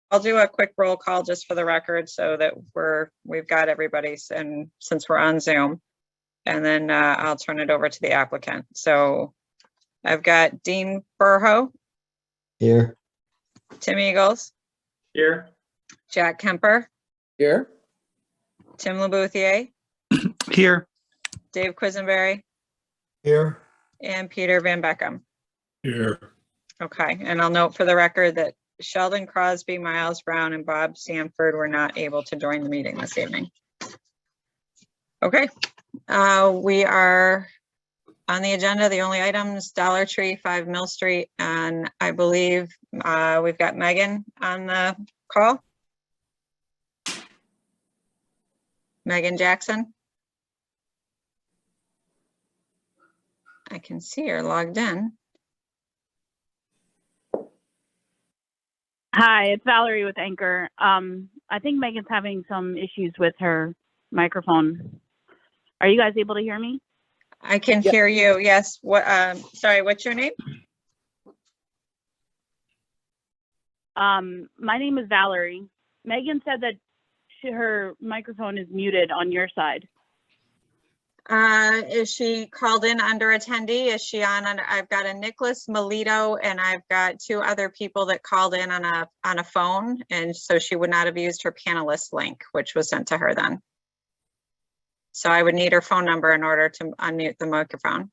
I'll do a quick roll call just for the record so that we've got everybody's, and since we're on Zoom, and then I'll turn it over to the applicant. So I've got Dean Burho. Here. Tim Eagles. Here. Jack Kemper. Here. Tim LaBouthier. Here. Dave Quisenberry. Here. And Peter Van Beckham. Here. Okay, and I'll note for the record that Sheldon Crosby, Miles Brown, and Bob Sanford were not able to join the meeting this evening. Okay, we are on the agenda. The only items, Dollar Tree, 5 Mill Street, and I believe we've got Megan on the call. Megan Jackson. I can see her logged in. Hi, it's Valerie with Anchor. I think Megan's having some issues with her microphone. Are you guys able to hear me? I can hear you. Yes. What? Sorry. What's your name? My name is Valerie. Megan said that her microphone is muted on your side. Is she called in under attendee? Is she on? I've got a Nicholas Melito, and I've got 2 other people that called in on a phone, and so she would not have used her panelist link, which was sent to her then. So I would need her phone number in order to unmute the microphone.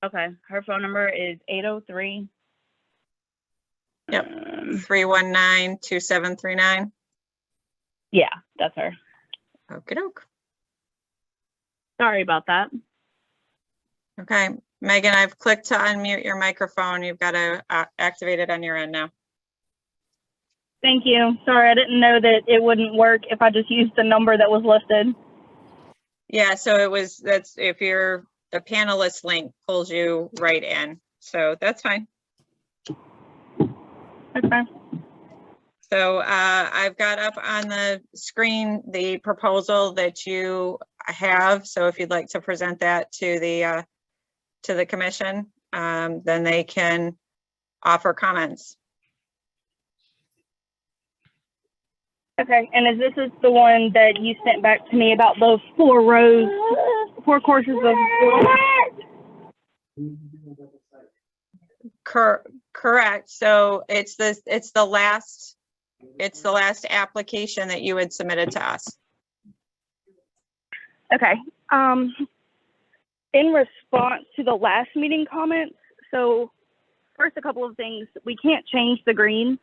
Okay, her phone number is 803. Yep, 319-2739. Yeah, that's her. Okie doke. Sorry about that. Okay, Megan, I've clicked to unmute your microphone. You've got to activate it on your end now. Thank you. Sorry, I didn't know that it wouldn't work if I just used the number that was listed. Yeah, so that's if the panelist link pulls you right in. So that's fine. Okay. So I've got up on the screen the proposal that you have. So if you'd like to present that to the commission, then they can offer comments. Okay, and this is the one that you sent back to me about those 4 rows, 4 courses of. Correct. So it's the last application that you had submitted to us. Okay. In response to the last meeting comments, so first a couple of things. We can't change the green.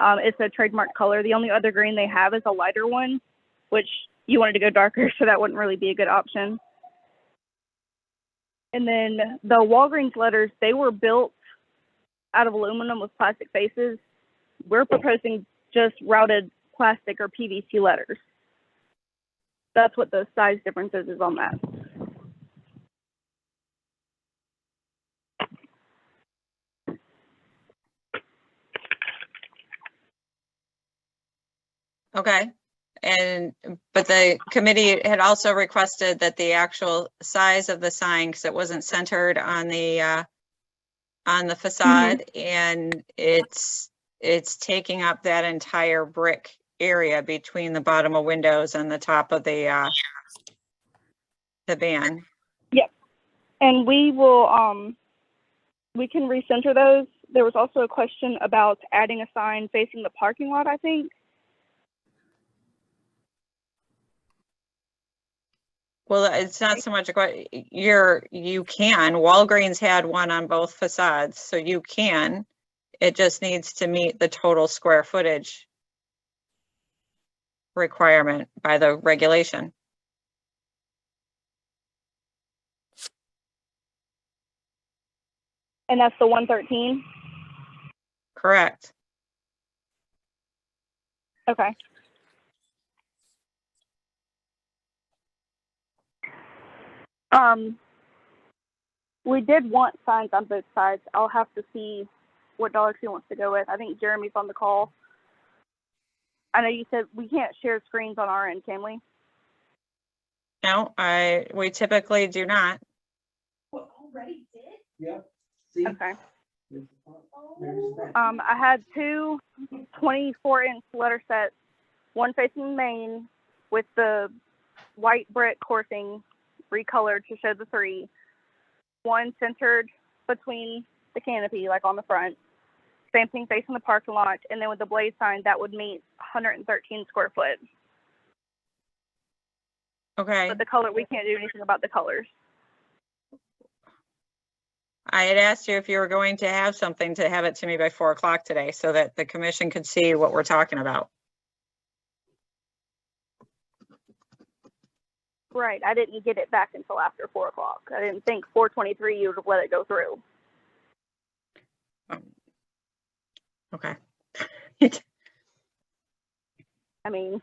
It's a trademark color. The only other green they have is a lighter one, which you wanted to go darker, so that wouldn't really be a good option. And then the Walgreens letters, they were built out of aluminum with plastic faces. We're proposing just routed plastic or PVC letters. That's what the size differences is on that. Okay. But the committee had also requested that the actual size of the sign, because it wasn't centered on the facade, and it's taking up that entire brick area between the bottom of windows and the top of the van. Yep. And we will we can recenter those. There was also a question about adding a sign facing the parking lot, I think. Well, it's not so much a question. You can. Walgreens had one on both facades, so you can. It just needs to meet the total square footage requirement by the regulation. And that's the 113? Correct. Okay. We did want signs on both sides. I'll have to see what Dollar Tree wants to go with. I think Jeremy's on the call. I know you said we can't share screens on our end, can we? No, we typically do not. What, already did? Yeah. See? Okay. I had two 24-inch letter sets, one facing main with the white brick coursing recolored to show the three, one centered between the canopy, like on the front, same thing facing the parking lot, and then with the blaze sign that would meet 113 square foot. Okay. But the color, we can't do anything about the colors. I had asked you if you were going to have something to have it to me by 4 o'clock today so that the commission could see what we're talking about. Right, I didn't get it back until after 4 o'clock. I didn't think 4:23 you would have let it go through. Okay. I mean,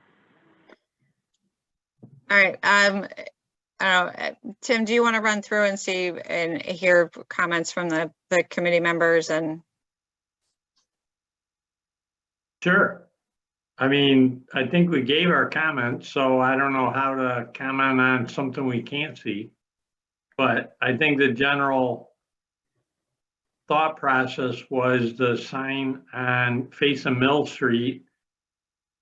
All right. I don't know. Tim, do you want to run through and see and hear comments from the committee members? And Sure. I mean, I think we gave our comments, so I don't know how to comment on something we can't see. But I think the general thought process was the sign on facing Mill Street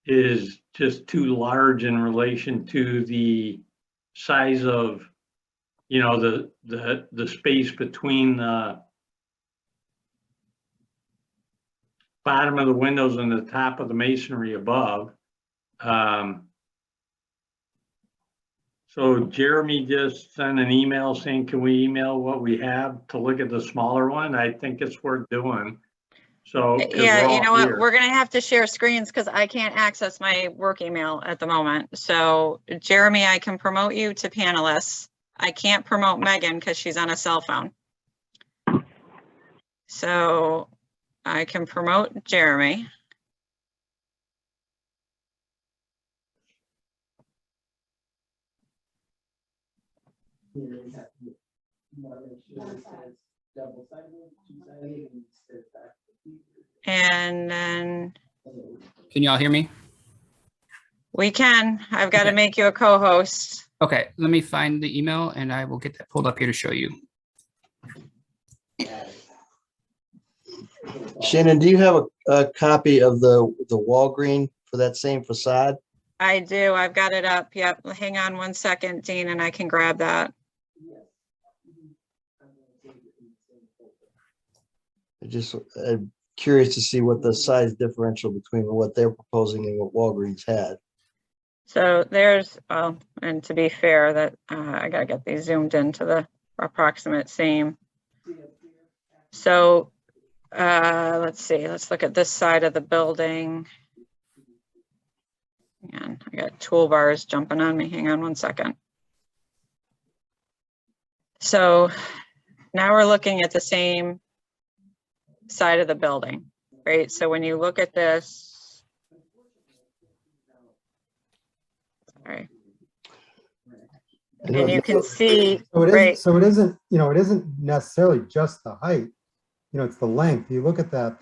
is just too large in relation to the size of, you know, the space between the bottom of the windows and the top of the masonry above. So Jeremy just sent an email saying, can we email what we have to look at the smaller one? I think it's worth doing. So, 'cause yeah, we're you know all what? here. We're going to have to share screens because I can't access my work email at the moment. So Jeremy, I can promote you to panelists. I can't promote Megan because she's on a cell phone. So I can promote Jeremy. And then Can you all hear me? we can. I've got to Okay. make you a co-host. Okay, let me find the email and I will get that pulled up here to show you. Shannon, do you have a copy of the Walgreens for that same facade? I do. I've got it up. Yep. Hang on 1 second, Dean, and I can grab that. I'm curious to see what the size differential between what they're proposing and what Walgreens had. So there's, well, and to be fair, that I gotta get these zoomed into the approximate same. So let's see, let's look at this side of the building. And I got toolbars jumping on me. Hang on 1 second. So now we're looking at the same side of the building, right? So when you look at this, all right, and you can see, So it right, isn't, so it isn't, it isn't necessarily just the height, it's the length. You look at that,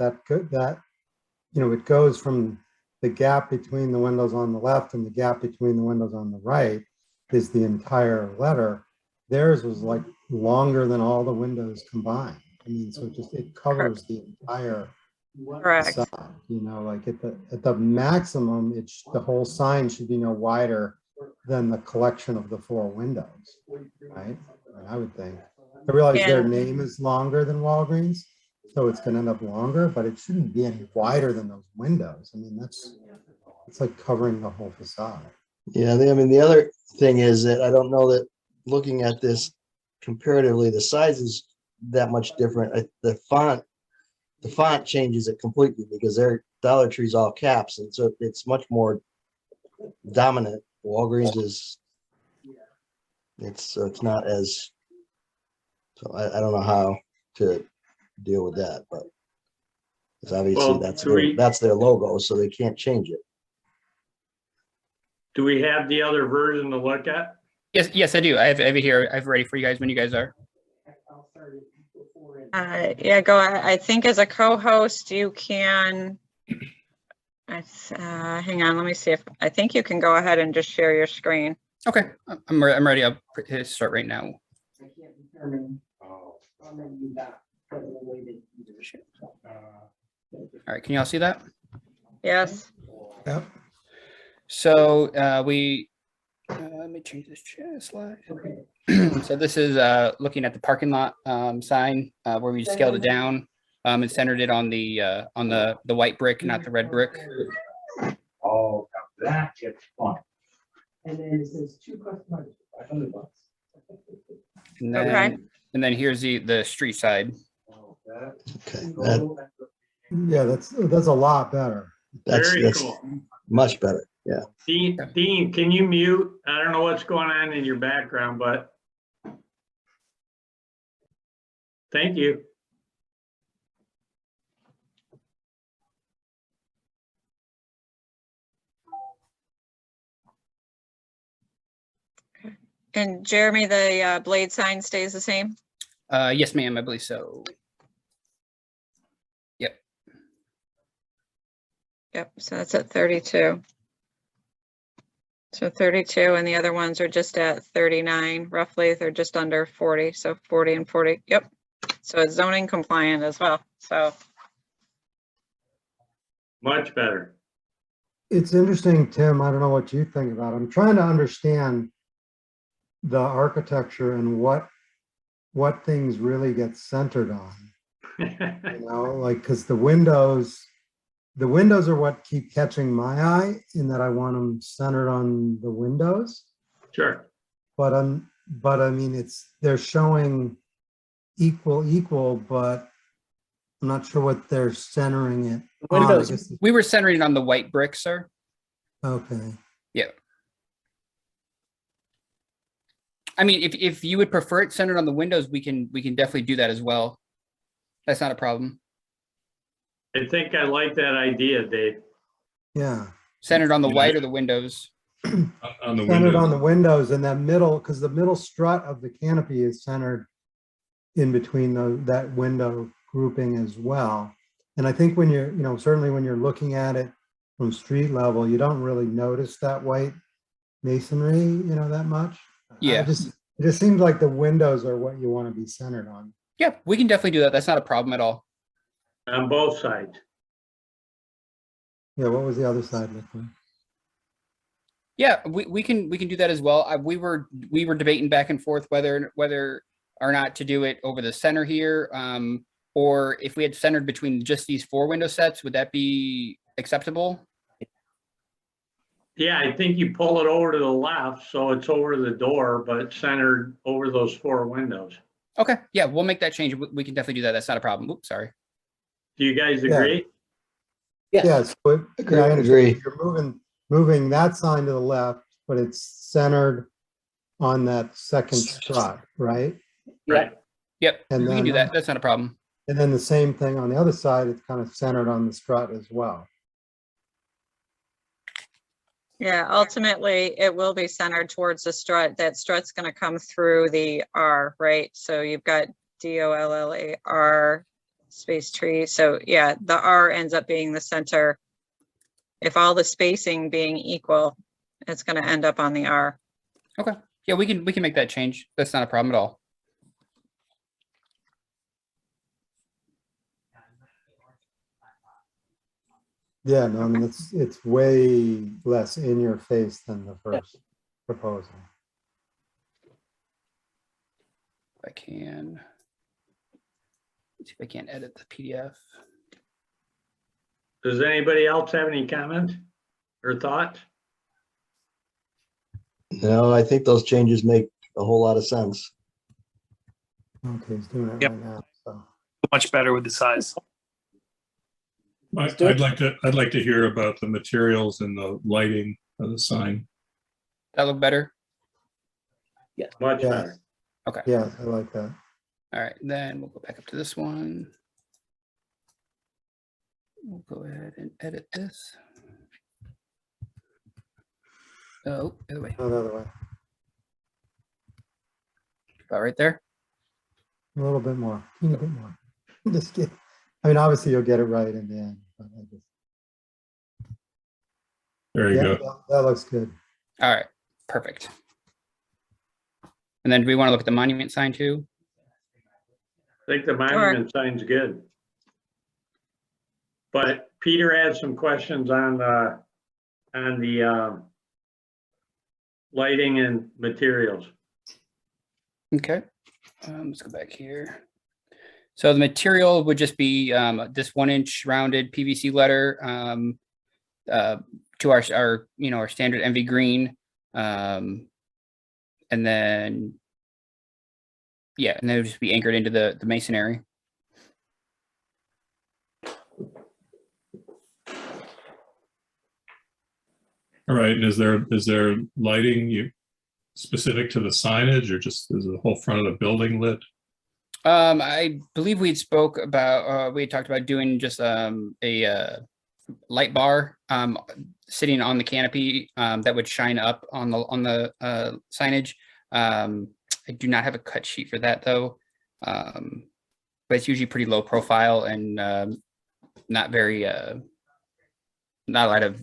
it goes from the gap between the windows on the left and the gap between the windows on the right is the entire letter. Theirs was like longer than all the windows combined. I mean, so it covers the entire correct. facade, like at the maximum, the whole sign should be no wider than the collection of the 4 windows, right? I would think. I realize their And- name is longer than Walgreens, so it's gonna end up longer, but it shouldn't be any wider than those windows. I mean, it's like covering the whole facade. Yeah, I mean, the other thing is that I don't know that looking at this comparatively, the size is that much different. The font changes it completely because their Dollar Tree's all caps, and so it's much more dominant. Walgreens is, it's not as, so I don't know how to deal with that, but because obviously Well, that's their logo, so they can't change it. Do we have the other version to look at? Yes, I do. I have it here. I have it ready for you guys when you guys are. Yeah, go ahead. I think as a co-host, you can, hang on, let me see if, I think you can go ahead and just share your screen. Okay, I'm ready. I'll hit start right now. All right, can y'all see that? Yes. Yep. So let me change this slide. So this is looking at the parking lot sign where we scaled it down and centered it on the white brick, not the red brick. Oh, now that gets fun. And then it says two customers, $500. And then here's the street side. Okay, that, Yeah, that's a lot better. Very that's cool. much better. Yeah. Dean, can you mute? I don't know what's going on in your background, but thank you. And Jeremy, the blade sign stays the same? Yes, ma'am, I believe so. Yep, so that's at 32. So 32 and the other ones are just at 39 roughly. They're just under 40, so 40 and 40. Yep. So it's zoning compliant as well, so. Much better. It's interesting, Tim, I don't know what you think about it. I'm trying to understand the architecture and what things really get centered on, you know, like, because the windows are what keep catching my eye in that I want them centered on the windows. Sure. But I mean, they're showing equal, but I'm not sure what they're centering it on. I Windows, guess- we were centering it on the white brick, sir. Okay. Yeah. I mean, if you would prefer it centered on the windows, we can definitely do that as well. That's not a problem. I think I like that idea, Dave. Yeah. Centered on the white or the windows. On the Centered on windows. the windows, and that middle, because the middle strut of the canopy is centered in between that window grouping as well. And I think when you're, certainly when you're looking at it from street level, you don't really notice that white masonry, that much. Yeah. It just seems like the windows are what you want to be centered on. Yeah, we can definitely do that. That's not a problem at all. On both sides. Yeah, what was the other side look like? Yeah, we can do that as well. We were debating back and forth whether or not to do it over the center here, or if we had centered between just these 4 window sets, would that be acceptable? Yeah, I think you pull it over to the left, so it's over the door, but centered over those 4 windows. Okay, yeah, we'll make that change. We can definitely do that. That's not a problem. Oops, sorry. Do you guys agree? Yes. I understand. Agree. You're moving that sign to the left, but it's centered on that second strut, right? Right. Yep, And we can do then- that. That's not a problem. And then the same thing on the other side, it's kind of centered on the strut as well. Yeah, ultimately, it will be centered towards the strut. That strut's going to come through the R, right? So you've got DOLLAR space tree. So yeah, the R ends up being the center. If all the spacing being equal, it's going to end up on the R. Okay, yeah, we can make that change. That's not a problem at all. Yeah, no, I mean, it's way less in your face than the first proposal. If I can, let's see if I can edit the PDF. Does anybody else have any comments or thoughts? No, I think those changes make a whole lot of sense. Okay, he's doing it Yep. right now, so. Much better with the size. I'd like to hear about the materials and the lighting of the sign. That look better? Much Yeah. better. Okay. Yeah, I like that. All right, then we'll go back up to this one. We'll go ahead and edit this. Oh, the other way, No, the other way. about right there. A little bit more, a bit more. Just kidding. I mean, obviously you'll get it right in the end. But I just, There you yeah, go. that looks good. All right, perfect. And then do we want to look at the monument sign too? I think the monument sign's good. But Peter had some questions on the lighting and materials. Okay, let's go back here. So the material would just be this 1-inch rounded PVC letter to our standard MV green, and then it would just be anchored into the masonry. All right, and is there lighting specific to the signage, or just is the whole front of the building lit? I believe we talked about doing just a light bar sitting on the canopy that would shine up on the signage. I do not have a cut sheet for that though, but it's usually pretty low profile and not very not a lot of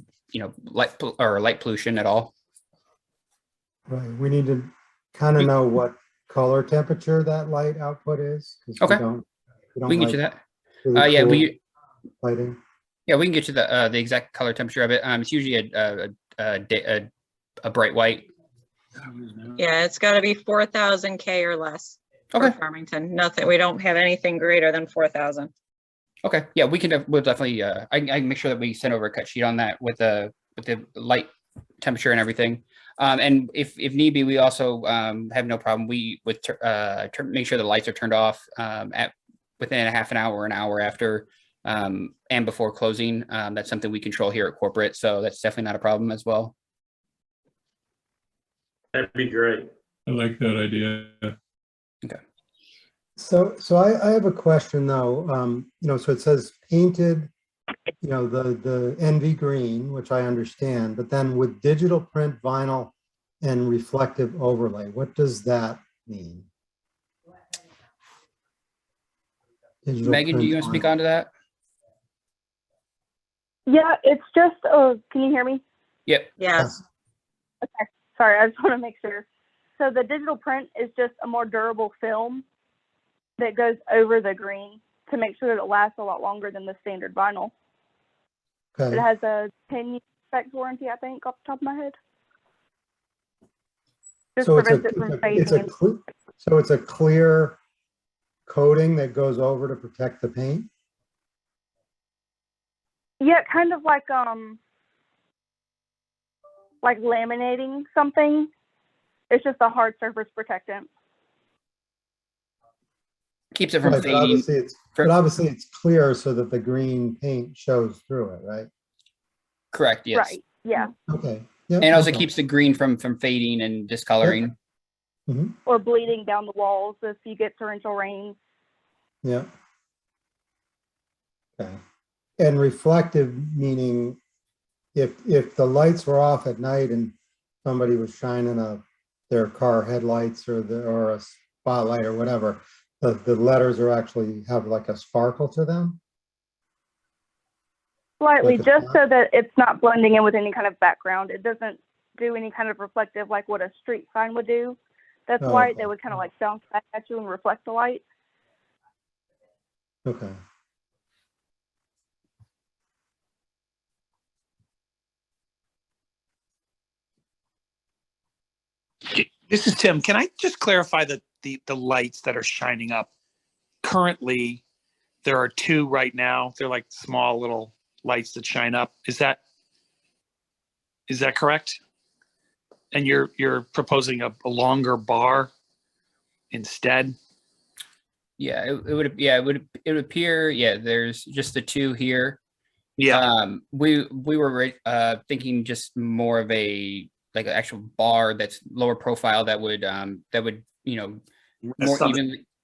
light pollution at all. Right, we need to kind of know what color temperature that light output is. 'Cause Okay. we We can get you that. really Yeah, cool lighting. Yeah, we can get you the exact color temperature of it. It's usually a bright white. Yeah, it's got to be 4,000 K or less for Okay. Farmington. Nothing, we don't have anything greater than 4,000. Okay. Yeah, we'll definitely. I can make sure that we send over a cut sheet on that with the light temperature and everything. And if need be, we also have no problem. We would make sure the lights are turned off within a half an hour or an hour after and before closing. That's something we control here at corporate, so that's definitely not a problem as well. That'd be great. I like that idea. Okay. So I have a question though. So it says painted, the NV green, which I understand, but then with digital print, vinyl, and reflective overlay, what does that mean? Digital Megan, do you want to speak vinyl. onto that? Yeah, it's just, can you hear me? Yep. Yes. Okay, sorry, I just want to make sure. So the digital print is just a more durable film that goes over the green to make sure that it lasts a lot longer than the standard vinyl. Okay. It has a 10-year spec warranty, I think, off the top of my head. Just So prevents it from fading. So it's a clear coating that goes over to protect the paint? Yeah, kind of like laminating something. It's just a hard surface protectant. Keeps it from Right, fading. but obviously it's clear so that the green paint shows through it, right? Correct. Yes. Right. Yeah. Okay. Yep, And also okay. keeps the green from fading and discoloring. Mhm. Or bleeding down the walls if you get torrential rain. Yeah. Okay. And reflective meaning if the lights were off at night and somebody was shining their car headlights or a spotlight or whatever, the letters are actually have like a sparkle to them? Slightly, Like a just font? so that it's not blending in with any kind of background. It doesn't do any kind of reflective like what a street sign would do. That's Oh, white. okay. They would kind of like bounce back at you and reflect the light. Okay. This is Tim. Can I just clarify that the lights that are shining up currently, there are two right now. They're like small little lights that shine up. Is that correct? And you're proposing a longer bar instead? Yeah, it would appear. Yeah, there's just the two here. Yeah. We were thinking just more of a like an actual bar that's lower profile that would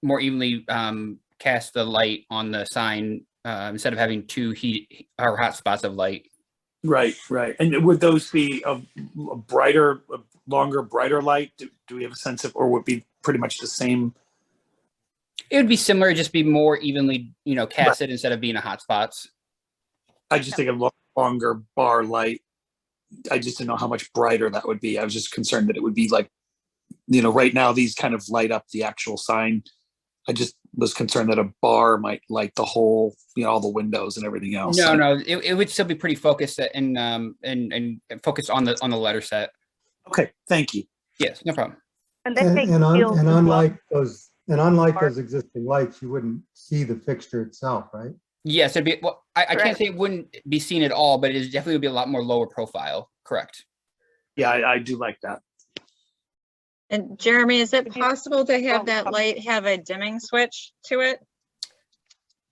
more evenly cast the light on the sign instead of having two heat or hot spots of light. Right. And would those be a brighter, longer, brighter light? Do we have a sense of, or would it be pretty much the same? It would be similar, just be more evenly, casted instead of being a hot spots. I just think a longer bar light. I just didn't know how much brighter that would be. I was just concerned that it would be like, right now these kind of light up the actual sign. I just was concerned that a bar might light the whole, all the windows and everything else. No, it would still be pretty focused and focused on the letter set. Okay, thank you. Yes, no problem. And they And, make and, un- fields and as well. unlike those existing lights, you wouldn't see the fixture itself, right? Yes, it'd be, well, I can't Correct. say it wouldn't be seen at all, but it is definitely would be a lot more lower profile. Correct. Yeah, I do like that. And Jeremy, is it Could you- possible to have that light have a dimming switch to it?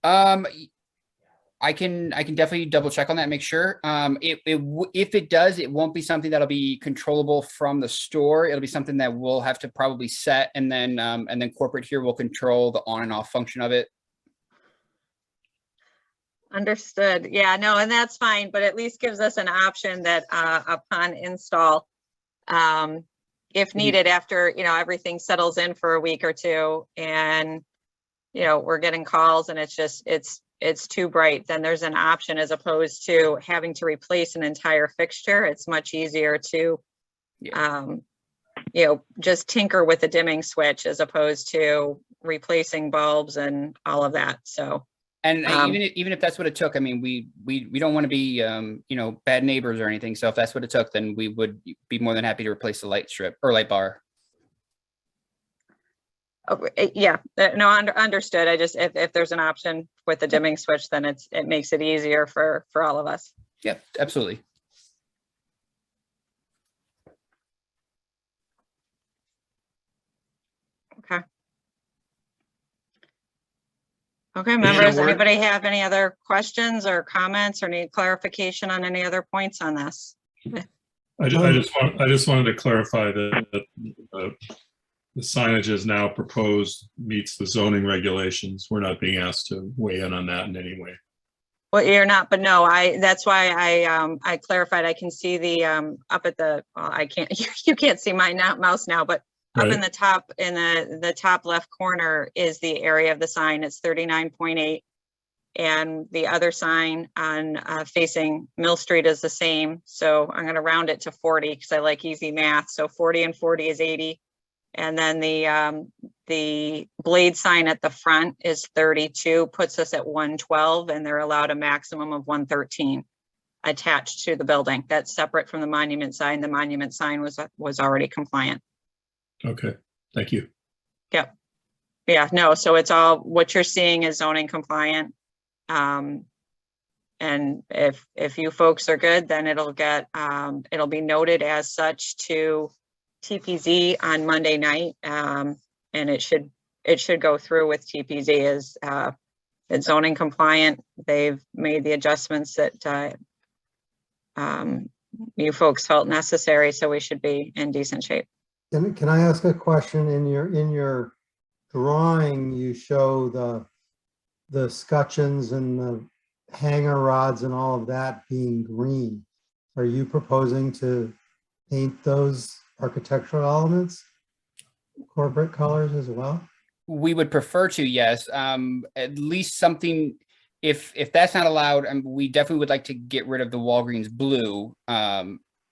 I can definitely double check on that, make sure. If it does, it won't be something that'll be controllable from the store. It'll be something that we'll have to probably set, and then corporate here will control the on and off function of it. Understood. Yeah, no, and that's fine, but at least gives us an option that upon install, if needed after, everything settles in for a week or two and, we're getting calls and it's too bright, then there's an option as opposed to having to replace an entire fixture. It's much easier to, just tinker with the dimming switch as opposed to replacing bulbs and all of that. So. And even if that's what it took, I mean, we don't want to be, bad neighbors or anything. So if that's what it took, then we would be more than happy to replace the light strip or light bar. Yeah, no, understood. I just, if there's an option with the dimming switch, then it makes it easier for all of us. Yeah, absolutely. Okay. Okay, members, anybody have any other questions or comments or need clarification on any other points on this? I just wanted to clarify that the signage is now proposed meets the zoning regulations. We're not being asked to weigh in on that in any way. Well, you're not, but no, that's why I clarified. I can see the up at the, well, I can't, you can't see my mouse now, but up in the top, in the top left corner is the area of the sign. It's 39.8. And the other sign on facing Mill Street is the same. So I'm going to round it to 40 because I like easy math. So 40 and 40 is 80. And then the blade sign at the front is 32, puts us at 112, and they're allowed a maximum of 113 attached to the building. That's separate from the monument sign. The monument sign was already compliant. Okay, thank you. Yep. Yeah, no, so it's all, what you're seeing is zoning compliant. And if you folks are good, then it'll be noted as such to TPZ on Monday night. And it should go through with TPZ as it's zoning compliant. They've made the adjustments that you folks felt necessary, so we should be in decent shape. Can I ask a question? In your drawing, you show the scutcheons and the hanger rods and all of that being green. Are you proposing to paint those architectural elements corporate colors as well? We would prefer to, yes. At least something, if that's not allowed, we definitely would like to get rid of the Walgreens blue.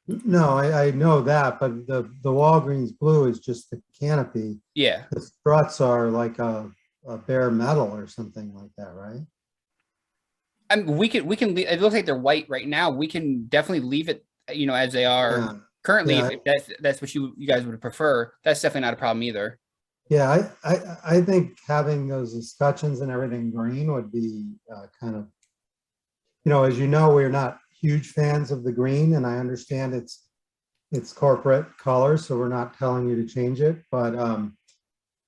No, I know that, but the Walgreens blue is just the canopy. Yeah. The struts are like a bare metal or something like that, right? We can it looks like they're white right now. We can definitely leave it, as they are currently. Yeah. If that's what you guys would prefer, that's definitely not a problem either. Yeah, I think having those escutcheons and everything green would be kind of, as you know, we're not huge fans of the green, and I understand it's corporate color, so we're not telling you to change it, but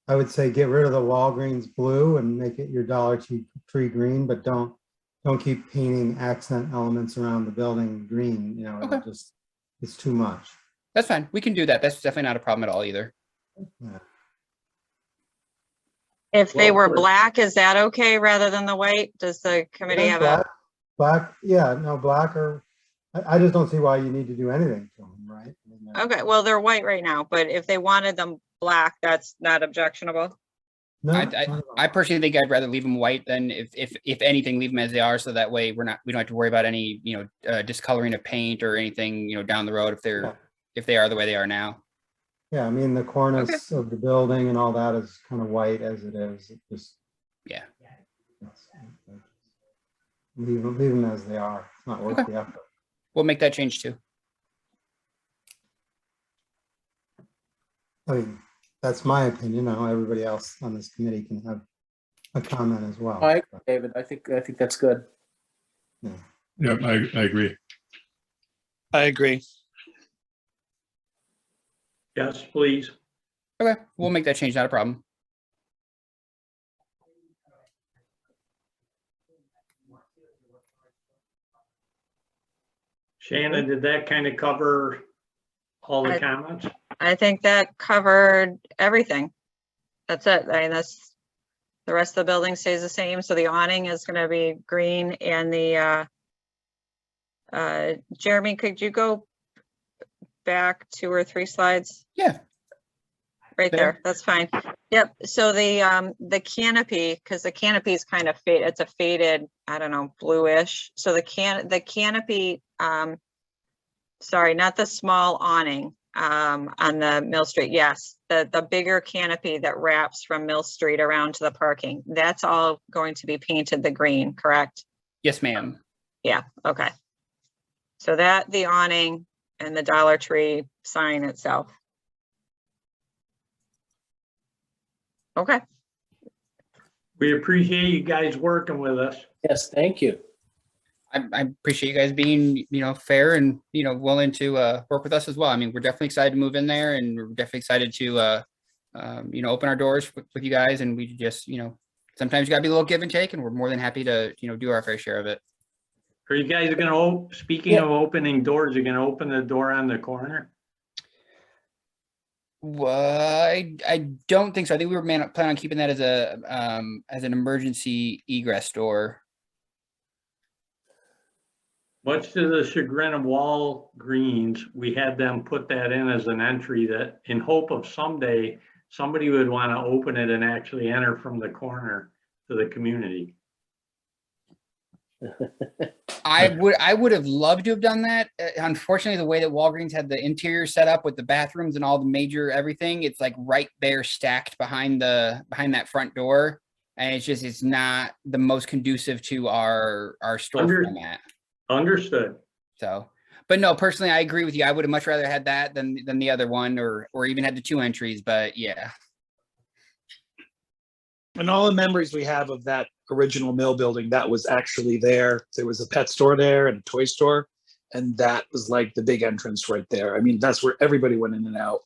I would say get rid of the Walgreens blue and make it your Dollar Tree green, but don't keep painting accent elements around the building green. Okay. It's too much. That's fine. We can do that. That's definitely not a problem at all either. Yeah. If they were black, is that okay rather than the white? Does the committee have a? Black, yeah, no, black, or I just don't see why you need to do anything to them, right? Okay, well, they're white right now, but if they wanted them black, that's not objectionable. No, I personally think I'd rather leave them white than if anything, leave them as they are. So that way we don't have to worry about any, discoloring of paint or anything, down the road if they are the way they are now. Yeah, I mean, the cornice of the building and all that is kind of white as it is. It just Yeah. Leave them as they are. It's not worth Okay. the effort. We'll make that change too. I mean, that's my opinion. I know everybody else on this committee can have a comment as well. I agree, David, I think that's good. Yeah, I agree. I agree. Yes, please. Okay, we'll make that change, not a problem. Shannon, did that kind of cover all the comments? I think that covered everything. That's it. I mean, that's, the rest of the building stays the same. So the awning is gonna be green and the, Jeremy, could you go back 2 or 3 slides? Yeah. Right there, that's fine. Yep, so the canopy, because the canopy is kind of faded, it's a faded, I don't know, bluish. So the canopy, sorry, not the small awning on the Mill Street, yes. The bigger canopy that wraps from Mill Street around to the parking, that's all going to be painted the green, correct? Yes, ma'am. Yeah, okay. So that, the awning, and the Dollar Tree sign itself. Okay, We appreciate you guys working with us. Yes, thank you. I appreciate you guys being, fair and, willing to work with us as well. I mean, we're definitely excited to move in there, and we're definitely excited to, open our doors with you guys. And we just, sometimes you gotta be a little give and take, and we're more than happy to, do our fair share of it. Are you guys gonna, speaking of opening doors, you're gonna open the door on the corner? Well, I don't think so. I think we were planning on keeping that as as an emergency egress door. Much to the chagrin of Walgreens, we had them put that in as an entry that in hope of someday, somebody would want to open it and actually enter from the corner to the community. I would have loved to have done that. Unfortunately, the way that Walgreens had the interior set up with the bathrooms and all the major everything, it's like right there stacked behind that front door. And it's not the most conducive to our store format. Understood. So, but no, personally, I agree with you. I would have much rather had that than the other one, or even had the 2 entries, but yeah. And all the memories we have of that original mill building, that was actually there. There was a pet store there and a toy store. And that was like the big entrance right there. I mean, that's where everybody went in and out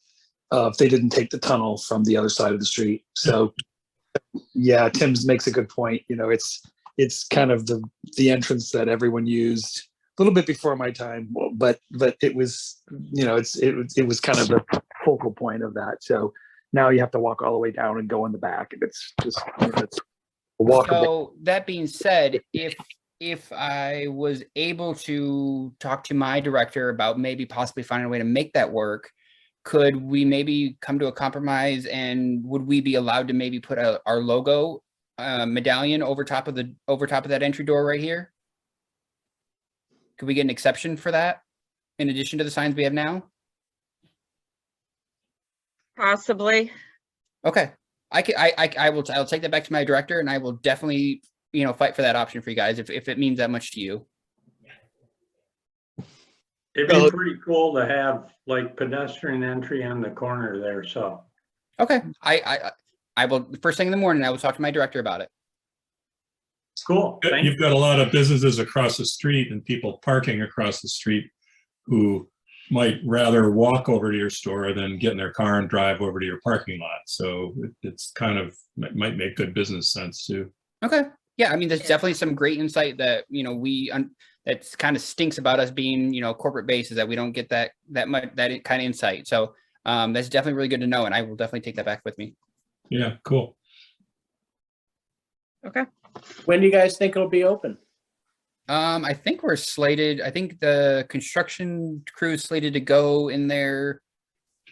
if they didn't take the tunnel from the other side of the street. So yeah, Tim makes a good point. It's kind of the entrance that everyone used a little bit before my time, but it was, it was kind of the focal point of that. So now you have to walk all the way down and go in the back, and it's just, it's walkable. So that being said, if I was able to talk to my director about maybe possibly finding a way to make that work, could we maybe come to a compromise, and would we be allowed to maybe put our logo medallion over top of that entry door right here? Could we get an exception for that in addition to the signs we have now? possibly. Okay. I'll take that back to my director, and I will definitely, fight for that option for you guys if it means that much to you. It'd be pretty cool to have like pedestrian entry on the corner there, so. Okay. I will, first thing in the morning, I will talk to my director about it. Cool. Thank you. You've got a lot of businesses across the street and people parking across the street who might rather walk over to your store than get in their car and drive over to your parking lot. So it's kind of, might make good business sense too. Okay. Yeah. I mean, there's definitely some great insight that, that's kind of stinks about us being, corporate based, is that we don't get that kind of insight. So that's definitely really good to know. And I will definitely take that back with me. Yeah, cool. Okay. When do you guys think it'll be open? I think we're slated. I think the construction crew is slated to go in there,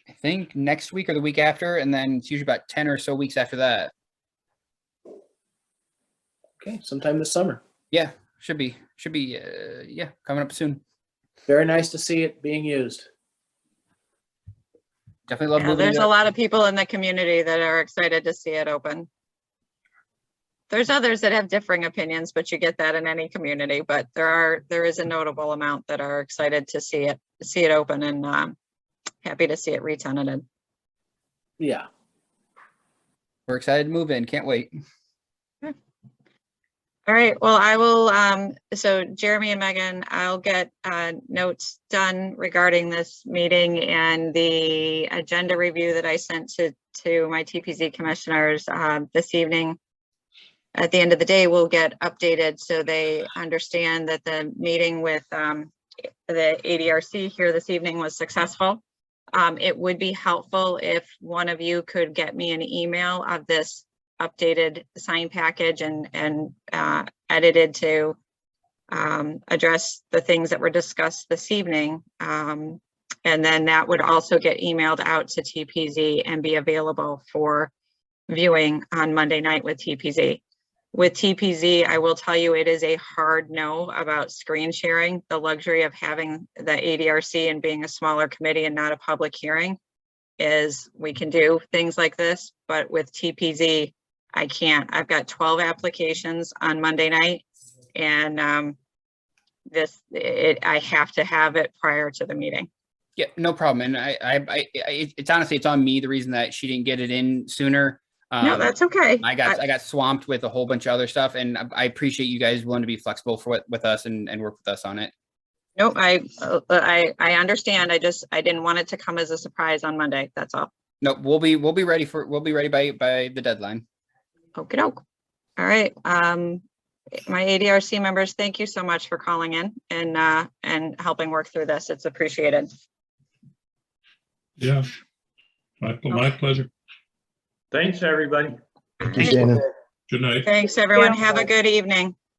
I think next week or the week after. And then it's usually about 10 or so weeks after that. Okay, sometime this summer. Yeah, should be, yeah, coming up soon. Very nice to see it being used. Definitely love Yeah, moving there's it a up. lot of people in the community that are excited to see it open. There's others that have differing opinions, but you get that in any community, but there is a notable amount that are excited to see it open, and happy to see it re-tenanted. Yeah. We're excited to move in. Can't wait. All right, well, I will, so Jeremy and Megan, I'll get notes done regarding this meeting and the agenda review that I sent to my TPZ commissioners this evening. At the end of the day, we'll get updated so they understand that the meeting with the ADRC here this evening was successful. It would be helpful if one of you could get me an email of this updated sign package and edited to address the things that were discussed this evening. And then that would also get emailed out to TPZ and be available for viewing on Monday night with TPZ. With TPZ, I will tell you, it is a hard no about screen sharing. The luxury of having the ADRC and being a smaller committee and not a public hearing is we can do things like this, but with TPZ, I can't. I've got 12 applications on Monday night, and I have to have it prior to the meeting. Yeah, no problem. And it's honestly, it's on me. The reason that she didn't get it in sooner. No, that's okay. I got swamped with a whole bunch of other stuff, and I appreciate you guys willing to be flexible with us and work with us on it. Nope, I understand. I didn't want it to come as a surprise on Monday. That's all. No, we'll be ready by the deadline. Okie doke. All right. My ADRC members, thank you so much for calling in and helping work through this. It's appreciated. Yeah, my pleasure. Thanks, everybody. Thank you, Shannon. Good night. Thanks, everyone. Have a good evening.